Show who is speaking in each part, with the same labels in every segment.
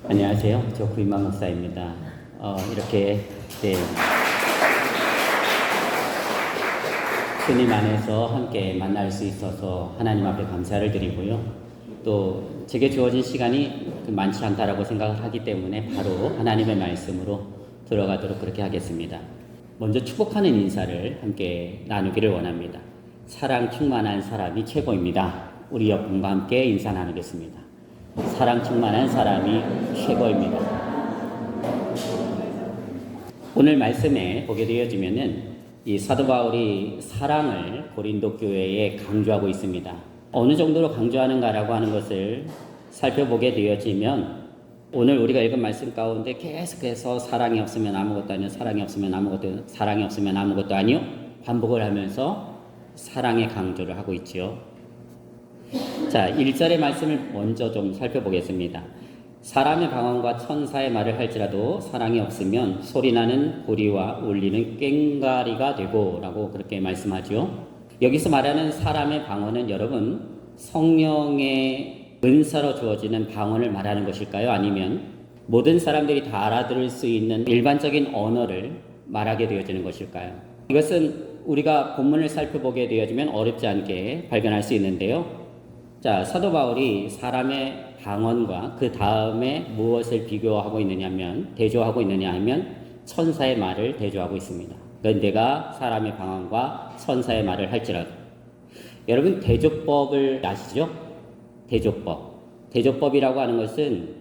Speaker 1: 안녕하세요. 저 구인만 목사입니다. 이렇게 주님 안에서 함께 만날 수 있어서 하나님 앞에 감사를 드리고요. 또 제게 주어진 시간이 많지 않다라고 생각을 하기 때문에 바로 하나님의 말씀으로 들어가도록 그렇게 하겠습니다. 먼저 축복하는 인사를 함께 나누기를 원합니다. 사랑 충만한 사람이 최고입니다. 우리 옆분과 함께 인사 나누겠습니다. 사랑 충만한 사람이 최고입니다. 오늘 말씀에 보게 되어지면은 이 사도 바울이 사랑을 고린도 교회에 강조하고 있습니다. 어느 정도로 강조하는가라고 하는 것을 살펴보게 되어지면 오늘 우리가 읽은 말씀 가운데 계속해서 사랑이 없으면 아무것도 아니요, 사랑이 없으면 아무것도, 사랑이 없으면 아무것도 아니요 반복을 하면서 사랑의 강조를 하고 있지요. 자, 1절의 말씀을 먼저 좀 살펴보겠습니다. 사람의 방언과 천사의 말을 할지라도 사랑이 없으면 소리나는 고리와 울리는 꽹과리가 되고 라고 그렇게 말씀하죠. 여기서 말하는 사람의 방언은 여러분 성령의 은사로 주어지는 방언을 말하는 것일까요? 아니면 모든 사람들이 다 알아들을 수 있는 일반적인 언어를 말하게 되어지는 것일까요? 이것은 우리가 본문을 살펴보게 되어지면 어렵지 않게 발견할 수 있는데요. 자, 사도 바울이 사람의 방언과 그 다음에 무엇을 비교하고 있느냐면 대조하고 있느냐 하면 천사의 말을 대조하고 있습니다. 그러니까 내가 사람의 방언과 천사의 말을 할지라도 여러분 대조법을 아시죠? 대조법이라고 하는 것은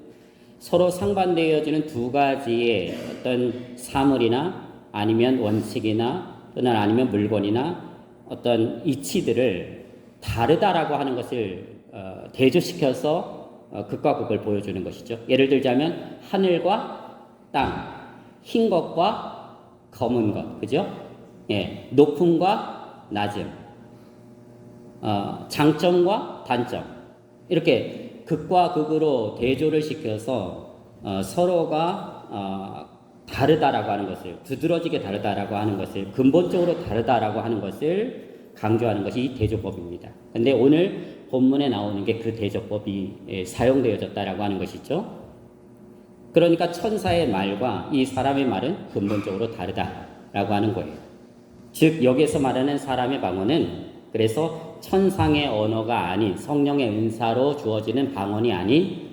Speaker 1: 서로 상반되어지는 두 가지의 어떤 사물이나 아니면 원칙이나 또는 아니면 물건이나 어떤 이치들을 다르다라고 하는 것을 대조시켜서 극과 극을 보여주는 것이죠. 예를 들자면 하늘과 땅, 흰 것과 검은 것, 그죠? 예, 높음과 낮음, 장점과 단점, 이렇게 극과 극으로 대조를 시켜서 서로가 다르다라고 하는 것을, 두드러지게 다르다라고 하는 것을, 근본적으로 다르다라고 하는 것을 강조하는 것이 이 대조법입니다. 근데 오늘 본문에 나오는 게 그 대조법이 사용되어졌다라고 하는 것이죠. 그러니까 천사의 말과 이 사람의 말은 근본적으로 다르다라고 하는 거예요. 즉 여기서 말하는 사람의 방언은 그래서 천상의 언어가 아닌 성령의 은사로 주어지는 방언이 아닌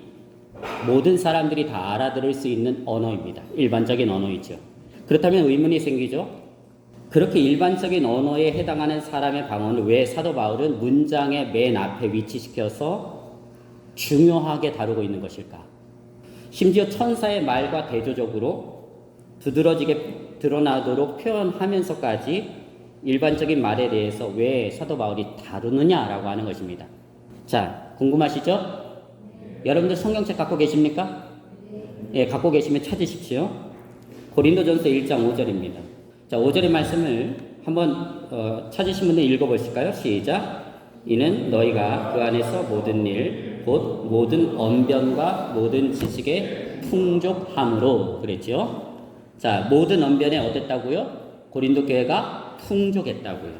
Speaker 1: 모든 사람들이 다 알아들을 수 있는 언어입니다. 일반적인 언어이죠. 그렇다면 의문이 생기죠. 그렇게 일반적인 언어에 해당하는 사람의 방언을 왜 사도 바울은 문장의 맨 앞에 위치시켜서 중요하게 다루고 있는 것일까? 심지어 천사의 말과 대조적으로 두드러지게 드러나도록 표현하면서까지 일반적인 말에 대해서 왜 사도 바울이 다루느냐라고 하는 것입니다. 자, 궁금하시죠? 여러분들 성경책 갖고 계십니까? 예, 갖고 계시면 찾으십시오. 고린도전서 1장 5절입니다. 자, 5절의 말씀을 한번 찾으신 분들 읽어보실까요? 시작. 이는 너희가 그 안에서 모든 일, 곧 모든 언변과 모든 지식에 풍족함으로 그랬죠. 자, 모든 언변에 어땠다고요? 고린도 교회가 풍족했다고요.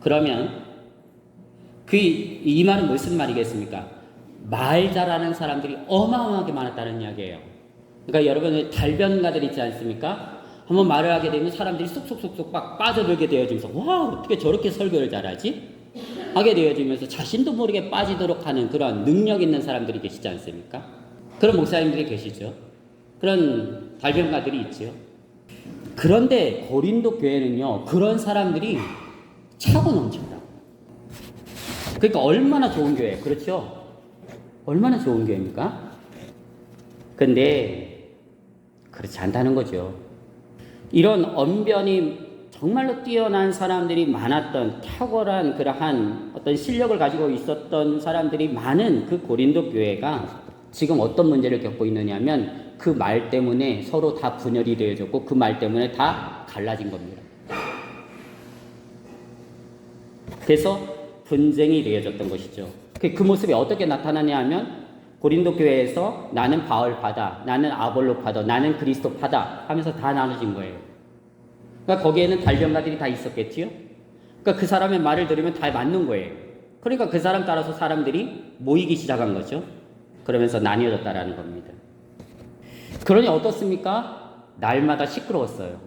Speaker 1: 그러면 이 말은 무슨 말이겠습니까? 말 잘하는 사람들이 어마어마하게 많았다는 이야기예요. 그러니까 여러분 달변가들 있지 않습니까? 한번 말을 하게 되면 사람들이 쏙쏙쏙쏙 막 빠져들게 되어지면서 와 어떻게 저렇게 설교를 잘하지? 하게 되어지면서 자신도 모르게 빠지도록 하는 그런 능력 있는 사람들이 계시지 않습니까? 그런 목사님들이 계시죠. 그런 달변가들이 있죠. 그런데 고린도 교회는요 그런 사람들이 차고 넘친다. 그러니까 얼마나 좋은 교회, 그렇죠? 얼마나 좋은 교회입니까? 근데 그렇지 않다는 거죠. 이런 언변이 정말로 뛰어난 사람들이 많았던 탁월한 그러한 어떤 실력을 가지고 있었던 사람들이 많은 그 고린도 교회가 지금 어떤 문제를 겪고 있느냐면 그 말 때문에 서로 다 분열이 되어졌고 그 말 때문에 다 갈라진 겁니다. 그래서 분쟁이 되어졌던 것이죠. 그 모습이 어떻게 나타나냐 하면 고린도 교회에서 나는 바울파다, 나는 아볼로파다, 나는 그리스도파다 하면서 다 나눠진 거예요. 그러니까 거기에는 달변가들이 다 있었겠지요. 그러니까 그 사람의 말을 들으면 다 맞는 거예요. 그러니까 그 사람 따라서 사람들이 모이기 시작한 거죠. 그러면서 나뉘어졌다라는 겁니다. 그러니 어떻습니까? 날마다 시끄러웠어요.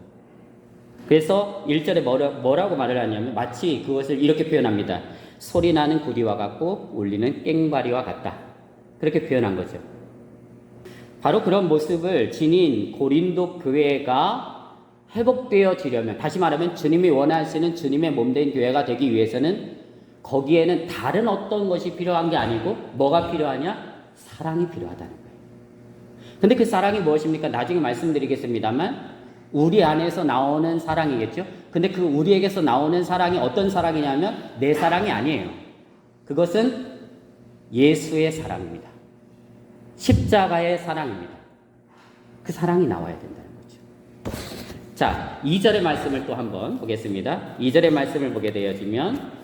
Speaker 1: 그래서 1절에 뭐라고 말을 하냐면 마치 그것을 이렇게 표현합니다. 소리나는 구리와 같고 울리는 꽹과리와 같다. 그렇게 표현한 거죠. 바로 그런 모습을 지닌 고린도 교회가 회복되어지려면, 다시 말하면 주님이 원하시는 주님의 몸된 교회가 되기 위해서는 거기에는 다른 어떤 것이 필요한 게 아니고 뭐가 필요하냐? 사랑이 필요하다는 거예요. 근데 그 사랑이 무엇입니까? 나중에 말씀드리겠습니다만 우리 안에서 나오는 사랑이겠죠? 근데 그 우리에게서 나오는 사랑이 어떤 사랑이냐면 내 사랑이 아니에요. 그것은 예수의 사랑입니다. 십자가의 사랑입니다. 그 사랑이 나와야 된다는 거죠. 자, 2절의 말씀을 또 한번 보겠습니다. 2절의 말씀을 보게 되어지면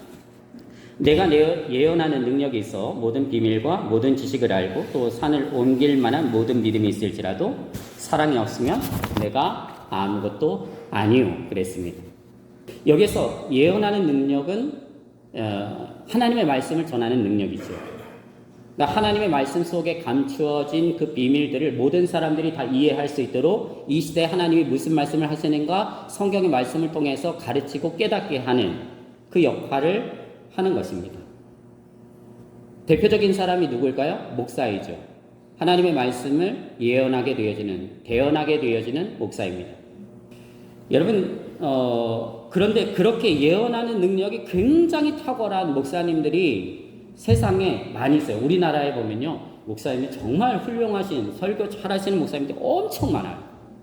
Speaker 1: 내가 예언하는 능력이 있어 모든 비밀과 모든 지식을 알고 또 산을 옮길 만한 모든 믿음이 있을지라도 사랑이 없으면 내가 아무것도 아니요 그랬습니다. 여기서 예언하는 능력은 하나님의 말씀을 전하는 능력이죠. 그러니까 하나님의 말씀 속에 감추어진 그 비밀들을 모든 사람들이 다 이해할 수 있도록 이 시대에 하나님이 무슨 말씀을 하시는가 성경의 말씀을 통해서 가르치고 깨닫게 하는 그 역할을 하는 것입니다. 대표적인 사람이 누구일까요? 목사이죠. 하나님의 말씀을 예언하게 되어지는, 대언하게 되어지는 목사입니다. 여러분, 그런데 그렇게 예언하는 능력이 굉장히 탁월한 목사님들이 세상에 많이 있어요. 우리나라에 보면요, 목사님이 정말 훌륭하신, 설교 잘하시는 목사님들이 엄청 많아요.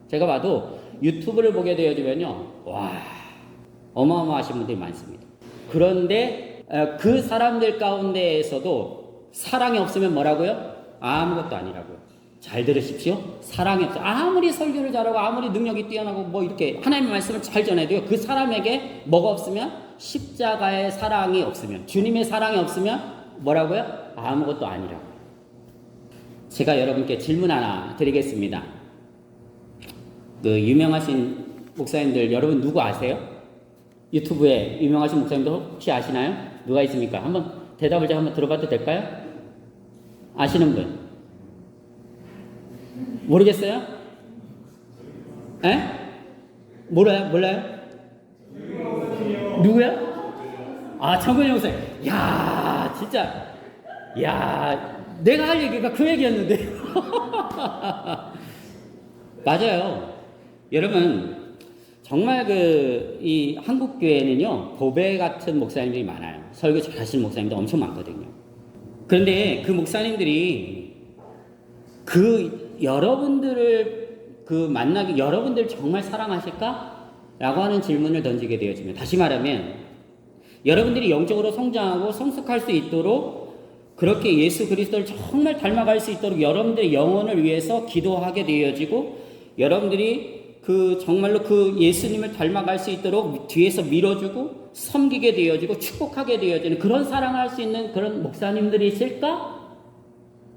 Speaker 1: 제가 봐도 유튜브를 보게 되어지면요, 와, 어마어마하신 분들이 많습니다. 그런데 그 사람들 가운데에서도 사랑이 없으면 뭐라고요? 아무것도 아니라고요. 잘 들으십시오. 사랑이 없어. 아무리 설교를 잘하고 아무리 능력이 뛰어나고 뭐 이렇게 하나님의 말씀을 잘 전해도요, 그 사람에게 뭐가 없으면, 십자가의 사랑이 없으면, 주님의 사랑이 없으면 뭐라고요? 아무것도 아니라고요. 제가 여러분께 질문 하나 드리겠습니다. 그 유명하신 목사님들 여러분 누구 아세요? 유튜브에 유명하신 목사님들 혹시 아시나요? 누가 있습니까? 한번 대답을 제가 한번 들어봐도 될까요? 아시는 분? 모르겠어요? 에? 몰라요? 누구야? 아, 정근영 목사님. 야, 진짜. 야, 내가 할 얘기가 그 얘기였는데. 맞아요. 여러분, 정말 이 한국 교회는요, 보배 같은 목사님들이 많아요. 설교 잘하시는 목사님들 엄청 많거든요. 그런데 그 목사님들이 여러분들을 만나기, 여러분들 정말 사랑하실까? 라고 하는 질문을 던지게 되어지면, 다시 말하면, 여러분들이 영적으로 성장하고 성숙할 수 있도록 그렇게 예수 그리스도를 정말 닮아갈 수 있도록 여러분들의 영혼을 위해서 기도하게 되어지고, 여러분들이 정말로 예수님을 닮아갈 수 있도록 뒤에서 밀어주고 섬기게 되어지고 축복하게 되어지는 그런 사랑할 수 있는 그런 목사님들이 있을까?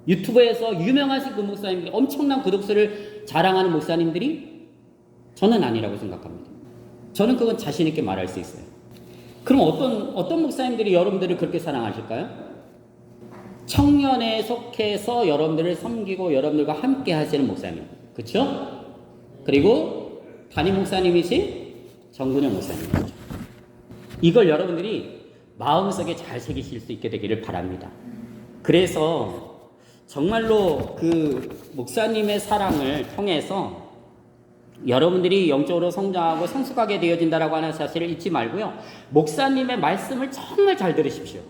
Speaker 1: 유튜브에서 유명하신 그 목사님들, 엄청난 구독수를 자랑하는 목사님들이 저는 아니라고 생각합니다. 저는 그건 자신 있게 말할 수 있어요. 그럼 어떤 목사님들이 여러분들을 그렇게 사랑하실까요? 청년에 속해서 여러분들을 섬기고 여러분들과 함께 하시는 목사님, 그렇죠? 그리고 담임 목사님이신 정근영 목사님이죠. 이걸 여러분들이 마음속에 잘 새기실 수 있게 되기를 바랍니다. 그래서 정말로 그 목사님의 사랑을 통해서 여러분들이 영적으로 성장하고 성숙하게 되어진다라고 하는 사실을 잊지 말고요. 목사님의 말씀을 정말 잘 들으십시오.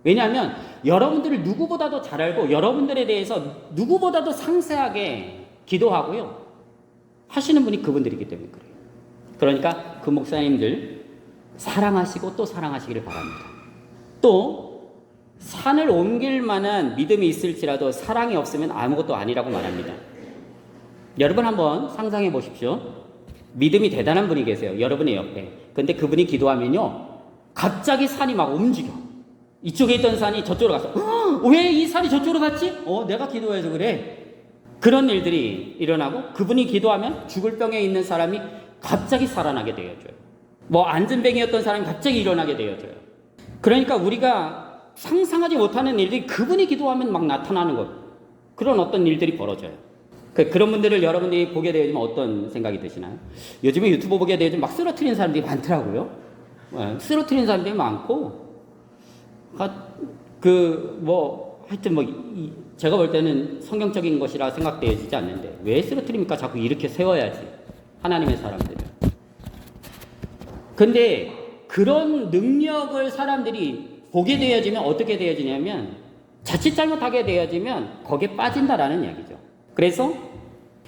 Speaker 1: 왜냐하면 여러분들을 누구보다도 잘 알고 여러분들에 대해서 누구보다도 상세하게 기도하고요. 하시는 분이 그분들이기 때문에 그래요. 그러니까 그 목사님들 사랑하시고 또 사랑하시기를 바랍니다. 또 산을 옮길 만한 믿음이 있을지라도 사랑이 없으면 아무것도 아니라고 말합니다. 여러분 한번 상상해 보십시오. 믿음이 대단한 분이 계세요. 여러분의 옆에. 근데 그분이 기도하면요, 갑자기 산이 막 움직여. 이쪽에 있던 산이 저쪽으로 가서 왜 이 산이 저쪽으로 갔지? 내가 기도해서 그래. 그런 일들이 일어나고 그분이 기도하면 죽을 병에 있는 사람이 갑자기 살아나게 되어져요. 안전뱅이였던 사람이 갑자기 일어나게 되어져요. 그러니까 우리가 상상하지 못하는 일들이 그분이 기도하면 막 나타나는 것, 그런 어떤 일들이 벌어져요. 그런 분들을 여러분들이 보게 되면 어떤 생각이 드시나요? 요즘에 유튜브 보게 되면 막 쓰러트리는 사람들이 많더라고요. 쓰러트리는 사람들이 많고, 하여튼 제가 볼 때는 성경적인 것이라 생각되어지지 않는데, 왜 쓰러트립니까? 자꾸 이렇게 세워야지. 하나님의 사람들을. 근데 그런 능력을 사람들이 보게 되어지면 어떻게 되어지냐면, 자칫 잘못하게 되어지면 거기에 빠진다라는 이야기죠. 그래서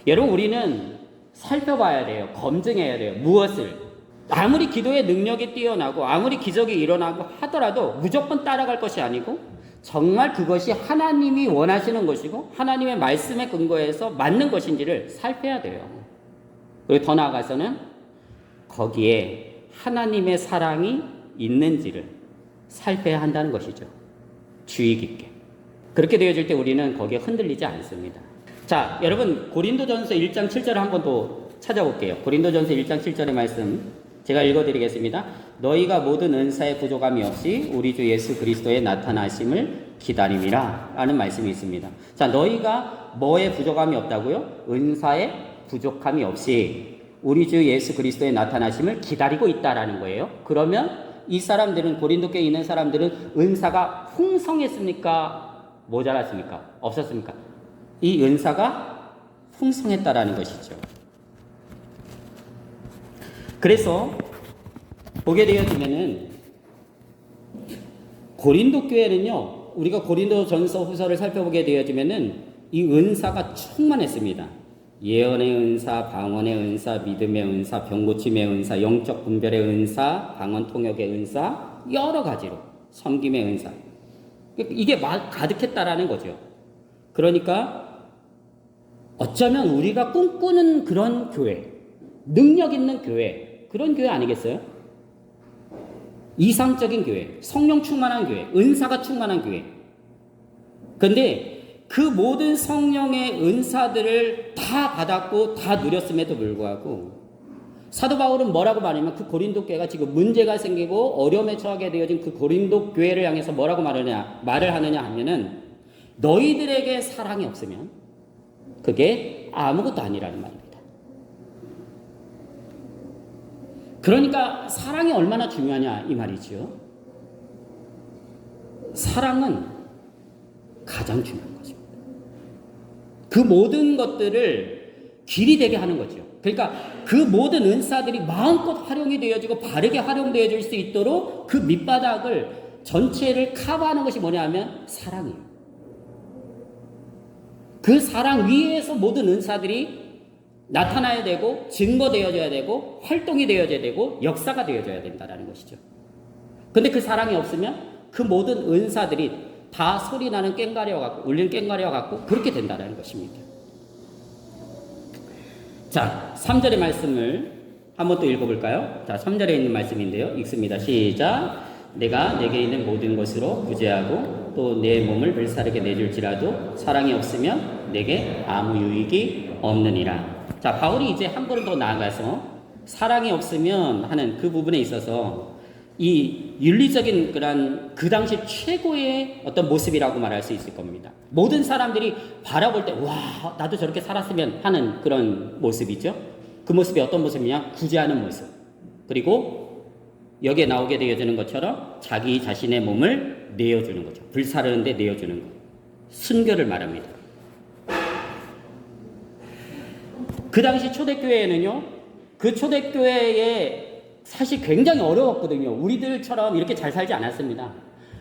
Speaker 1: 여러분, 우리는 살펴봐야 돼요. 검증해야 돼요. 무엇을? 아무리 기도의 능력이 뛰어나고 아무리 기적이 일어나고 하더라도 무조건 따라갈 것이 아니고 정말 그것이 하나님이 원하시는 것이고 하나님의 말씀에 근거해서 맞는 것인지를 살펴야 돼요. 그리고 더 나아가서는 거기에 하나님의 사랑이 있는지를 살펴야 한다는 것이죠. 주의 깊게. 그렇게 되어질 때 우리는 거기에 흔들리지 않습니다. 자, 여러분, 고린도전서 1장 7절을 한번 더 찾아볼게요. 고린도전서 1장 7절의 말씀 제가 읽어드리겠습니다. 너희가 모든 은사의 부족함이 없이 우리 주 예수 그리스도의 나타나심을 기다림이라 라는 말씀이 있습니다. 자, 너희가 뭐에 부족함이 없다고요? 은사의 부족함이 없이 우리 주 예수 그리스도의 나타나심을 기다리고 있다라는 거예요. 그러면 이 사람들은, 고린도 교회에 있는 사람들은 은사가 풍성했습니까? 모자랐습니까? 없었습니까? 이 은사가 풍성했다라는 것이죠. 그래서 보게 되어지면은 고린도 교회는요, 우리가 고린도전서 후서를 살펴보게 되어지면은 이 은사가 충만했습니다. 예언의 은사, 방언의 은사, 믿음의 은사, 병고침의 은사, 영적 분별의 은사, 방언 통역의 은사, 여러 가지로 섬김의 은사. 이게 가득했다라는 거죠. 그러니까 어쩌면 우리가 꿈꾸는 그런 교회, 능력 있는 교회, 그런 교회 아니겠어요? 이상적인 교회, 성령 충만한 교회, 은사가 충만한 교회. 그런데 그 모든 성령의 은사들을 다 받았고 다 누렸음에도 불구하고 사도 바울은 뭐라고 말하냐면 그 고린도 교회가 지금 문제가 생기고 어려움에 처하게 되어진 그 고린도 교회를 향해서 뭐라고 말을 하느냐 하면은 너희들에게 사랑이 없으면 그게 아무것도 아니라는 말입니다. 그러니까 사랑이 얼마나 중요하냐 이 말이죠. 사랑은 가장 중요한 것입니다. 그 모든 것들을 길이 되게 하는 거죠. 그러니까 그 모든 은사들이 마음껏 활용이 되어지고 바르게 활용되어질 수 있도록 그 밑바닥을 전체를 커버하는 것이 뭐냐 하면 사랑이에요. 그 사랑 위에서 모든 은사들이 나타나야 되고 증거되어져야 되고 활동이 되어져야 되고 역사가 되어져야 된다는 것이죠. 근데 그 사랑이 없으면 그 모든 은사들이 다 소리나는 꽹과리와 같고 울리는 꽹과리와 같고 그렇게 된다는 것입니다. 자, 3절의 말씀을 한번 또 읽어볼까요? 자, 3절에 있는 말씀인데요. 읽습니다. 시작. 내가 내게 있는 모든 것으로 구제하고 또 내 몸을 불사르게 내줄지라도 사랑이 없으면 내게 아무 유익이 없느니라. 자, 바울이 이제 한 걸음 더 나아가서 사랑이 없으면 하는 그 부분에 있어서 이 윤리적인 그 당시 최고의 어떤 모습이라고 말할 수 있을 겁니다. 모든 사람들이 바라볼 때, 와, 나도 저렇게 살았으면 하는 그런 모습이죠. 그 모습이 어떤 모습이냐? 구제하는 모습. 그리고 여기에 나오게 되어지는 것처럼 자기 자신의 몸을 내어주는 거죠. 불사르는데 내어주는 것. 순교를 말합니다. 그 당시 초대교회에는요, 그 초대교회에 사실 굉장히 어려웠거든요. 우리들처럼 이렇게 잘 살지 않았습니다.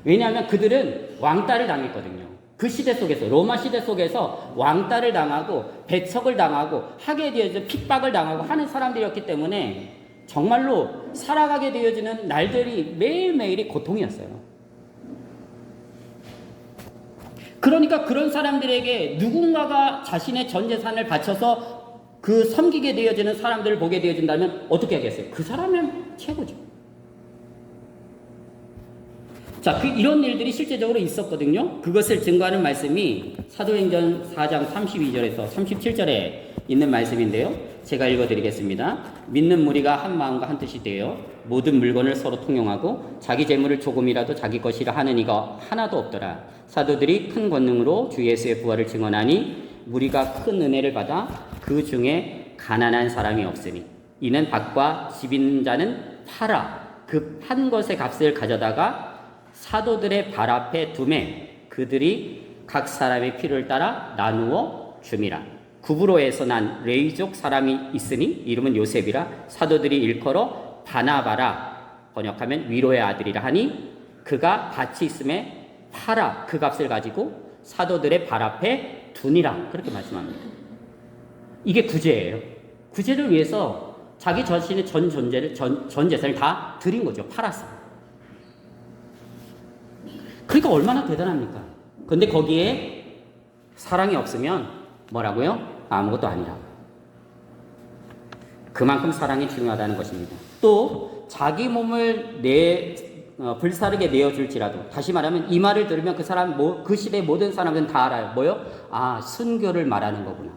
Speaker 1: 왜냐하면 그들은 왕따를 당했거든요. 그 시대 속에서, 로마 시대 속에서 왕따를 당하고 배척을 당하고 하게 되어져 핍박을 당하고 하는 사람들이었기 때문에 정말로 살아가게 되어지는 날들이 매일매일이 고통이었어요. 그러니까 그런 사람들에게 누군가가 자신의 전 재산을 바쳐서 그 섬기게 되어지는 사람들을 보게 되어진다면 어떻게 하겠어요? 그 사람은 최고죠. 자, 이런 일들이 실제적으로 있었거든요. 그것을 증거하는 말씀이 사도행전 4장 32절에서 37절에 있는 말씀인데요. 제가 읽어드리겠습니다. 믿는 무리가 한 마음과 한 뜻이 되어 모든 물건을 서로 통용하고 자기 재물을 조금이라도 자기 것이라 하는 이가 하나도 없더라. 사도들이 큰 권능으로 주 예수의 부활을 증언하니 무리가 큰 은혜를 받아 그 중에 가난한 사람이 없으니 이는 밭과 집 있는 자는 팔아 그 판 것의 값을 가져다가 사도들의 발 앞에 두매 그들이 각 사람의 필요를 따라 나누어 줌이라. 구브로에서 난 레이족 사람이 있으니 이름은 요셉이라. 사도들이 일컬어 바나바라 번역하면 위로의 아들이라 하니 그가 밭이 있음에 팔아 그 값을 가지고 사도들의 발 앞에 두니라. 그렇게 말씀합니다. 이게 구제예요. 구제를 위해서 자기 자신의 전 재산을 다 드린 거죠. 팔았어. 그러니까 얼마나 대단합니까? 근데 거기에 사랑이 없으면 뭐라고요? 아무것도 아니라고. 그만큼 사랑이 중요하다는 것입니다. 또 자기 몸을 불사르게 내어줄지라도, 다시 말하면 이 말을 들으면 그 사람, 그 시대 모든 사람들은 다 알아요. 뭐요? 아, 순교를 말하는 거구나.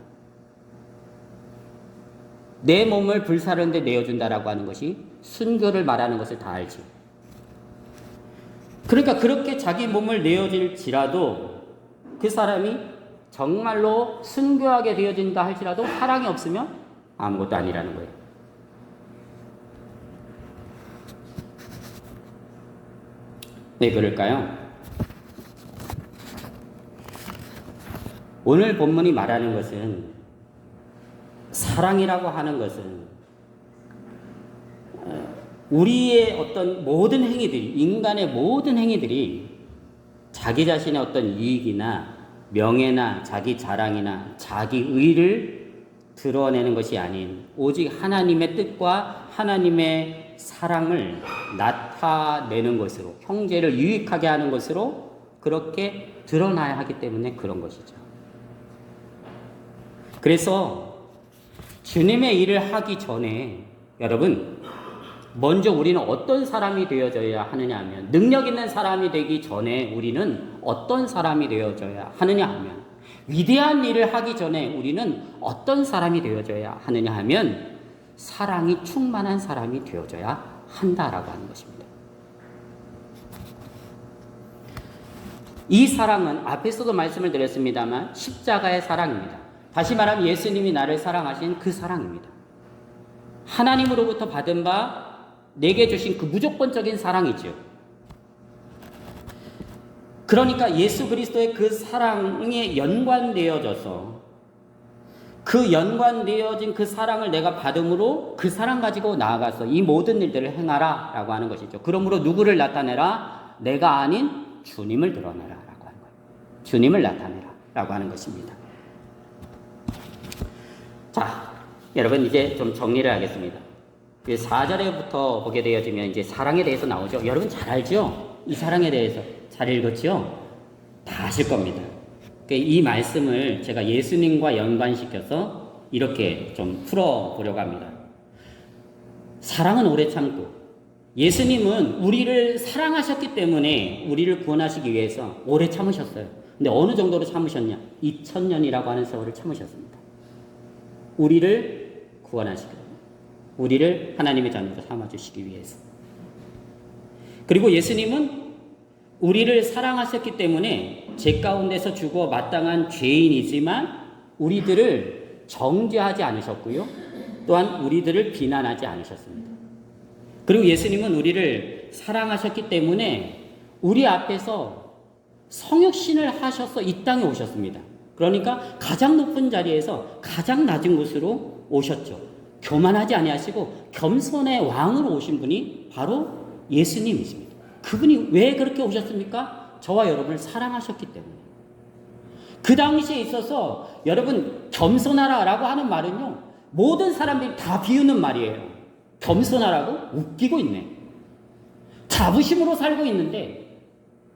Speaker 1: 내 몸을 불사르는데 내어준다라고 하는 것이 순교를 말하는 것을 다 알지. 그러니까 그렇게 자기 몸을 내어질지라도 그 사람이 정말로 순교하게 되어진다 할지라도 사랑이 없으면 아무것도 아니라는 거예요. 왜 그럴까요? 오늘 본문이 말하는 것은 사랑이라고 하는 것은 우리의 어떤 모든 행위들이, 인간의 모든 행위들이 자기 자신의 어떤 이익이나 명예나 자기 자랑이나 자기 의를 드러내는 것이 아닌 오직 하나님의 뜻과 하나님의 사랑을 나타내는 것으로, 형제를 유익하게 하는 것으로 그렇게 드러나야 하기 때문에 그런 것이죠. 그래서 주님의 일을 하기 전에 여러분, 먼저 우리는 어떤 사람이 되어져야 하느냐 하면, 능력 있는 사람이 되기 전에 우리는 어떤 사람이 되어져야 하느냐 하면, 위대한 일을 하기 전에 우리는 어떤 사람이 되어져야 하느냐 하면 사랑이 충만한 사람이 되어져야 한다라고 하는 것입니다. 이 사랑은 앞에서도 말씀을 드렸습니다만 십자가의 사랑입니다. 다시 말하면 예수님이 나를 사랑하신 그 사랑입니다. 하나님으로부터 받은 바 내게 주신 그 무조건적인 사랑이죠. 그러니까 예수 그리스도의 그 사랑에 연관되어져서 그 연관되어진 그 사랑을 내가 받음으로 그 사랑 가지고 나아가서 이 모든 일들을 행하라 라고 하는 것이죠. 그러므로 누구를 나타내라? 내가 아닌 주님을 드러내라 라고 하는 거예요. 주님을 나타내라 라고 하는 것입니다. 자, 여러분 이제 좀 정리를 하겠습니다. 4절에부터 보게 되어지면 이제 사랑에 대해서 나오죠. 여러분 잘 알죠? 이 사랑에 대해서 잘 읽었죠? 다 아실 겁니다. 이 말씀을 제가 예수님과 연관시켜서 이렇게 좀 풀어보려고 합니다. 사랑은 오래 참고, 예수님은 우리를 사랑하셨기 때문에 우리를 구원하시기 위해서 오래 참으셨어요. 근데 어느 정도로 참으셨냐? 2000년이라고 하는 세월을 참으셨습니다. 우리를 구원하시기 위해서, 우리를 하나님의 자녀로 삼아주시기 위해서. 그리고 예수님은 우리를 사랑하셨기 때문에 죄 가운데서 죽어 마땅한 죄인이지만 우리들을 정죄하지 않으셨고요. 또한 우리들을 비난하지 않으셨습니다. 그리고 예수님은 우리를 사랑하셨기 때문에 우리 앞에서 성육신을 하셔서 이 땅에 오셨습니다. 그러니까 가장 높은 자리에서 가장 낮은 곳으로 오셨죠. 교만하지 아니하시고 겸손의 왕으로 오신 분이 바로 예수님이십니다. 그분이 왜 그렇게 오셨습니까? 저와 여러분을 사랑하셨기 때문에. 그 당시에 있어서 여러분 겸손하라라고 하는 말은요, 모든 사람들이 다 비우는 말이에요. 겸손하라고? 웃기고 있네. 자부심으로 살고 있는데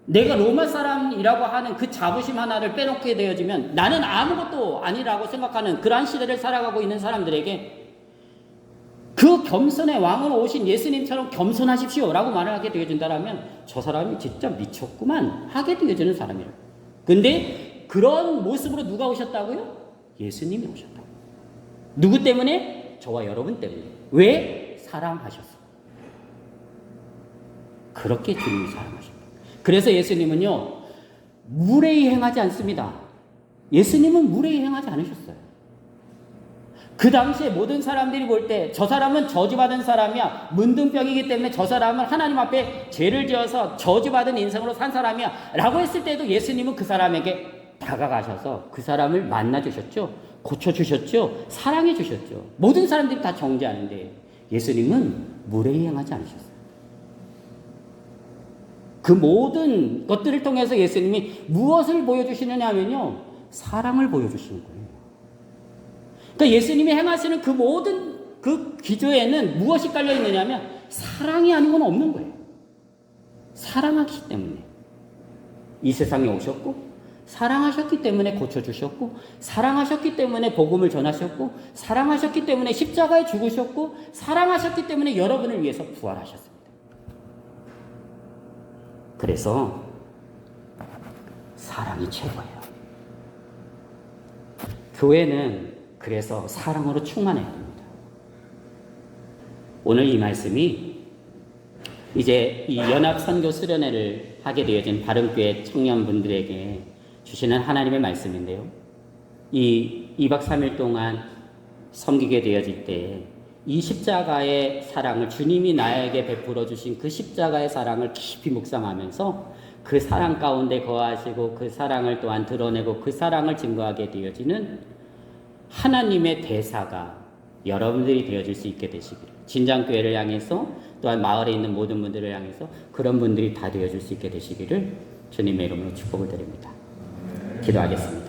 Speaker 1: 내가 로마 사람이라고 하는 그 자부심 하나를 빼놓게 되어지면 나는 아무것도 아니라고 생각하는 그러한 시대를 살아가고 있는 사람들에게 그 겸손의 왕으로 오신 예수님처럼 겸손하십시오 라고 말을 하게 되어진다면 저 사람이 진짜 미쳤구만 하게 되어지는 사람이에요. 근데 그런 모습으로 누가 오셨다고요? 예수님이 오셨다고. 누구 때문에? 저와 여러분 때문에. 왜? 사랑하셨어. 그렇게 주님이 사랑하십니다. 그래서 예수님은요, 무례히 행하지 않습니다. 예수님은 무례히 행하지 않으셨어요. 그 당시에 모든 사람들이 볼 때 저 사람은 저주받은 사람이야. 문둥병이기 때문에 저 사람은 하나님 앞에 죄를 지어서 저주받은 인생으로 산 사람이야. 라고 했을 때도 예수님은 그 사람에게 다가가셔서 그 사람을 만나주셨죠. 고쳐주셨죠. 사랑해주셨죠. 모든 사람들이 다 정죄하는데 예수님은 무례히 행하지 않으셨어요. 그 모든 것들을 통해서 예수님이 무엇을 보여주시느냐 하면요. 사랑을 보여주시는 거예요. 그러니까 예수님이 행하시는 그 모든 그 기조에는 무엇이 깔려 있느냐면 사랑이 아니고는 없는 거예요. 사랑하기 때문에 이 세상에 오셨고, 사랑하셨기 때문에 고쳐주셨고, 사랑하셨기 때문에 복음을 전하셨고, 사랑하셨기 때문에 십자가에 죽으셨고, 사랑하셨기 때문에 여러분을 위해서 부활하셨습니다. 그래서 사랑이 최고예요. 교회는 그래서 사랑으로 충만해야 됩니다. 오늘 이 말씀이 이제 이 연합선교 수련회를 하게 되어진 바른교회 청년분들에게 주시는 하나님의 말씀인데요. 이 2박 3일 동안 섬기게 되어질 때 이 십자가의 사랑을, 주님이 나에게 베풀어 주신 그 십자가의 사랑을 깊이 묵상하면서 그 사랑 가운데 거하시고 그 사랑을 또한 드러내고 그 사랑을 증거하게 되어지는 하나님의 대사가 여러분들이 되어질 수 있게 되시기를, 진장교회를 향해서 또한 마을에 있는 모든 분들을 향해서 그런 분들이 다 되어질 수 있게 되시기를 주님의 이름으로 축복을 드립니다. 기도하겠습니다.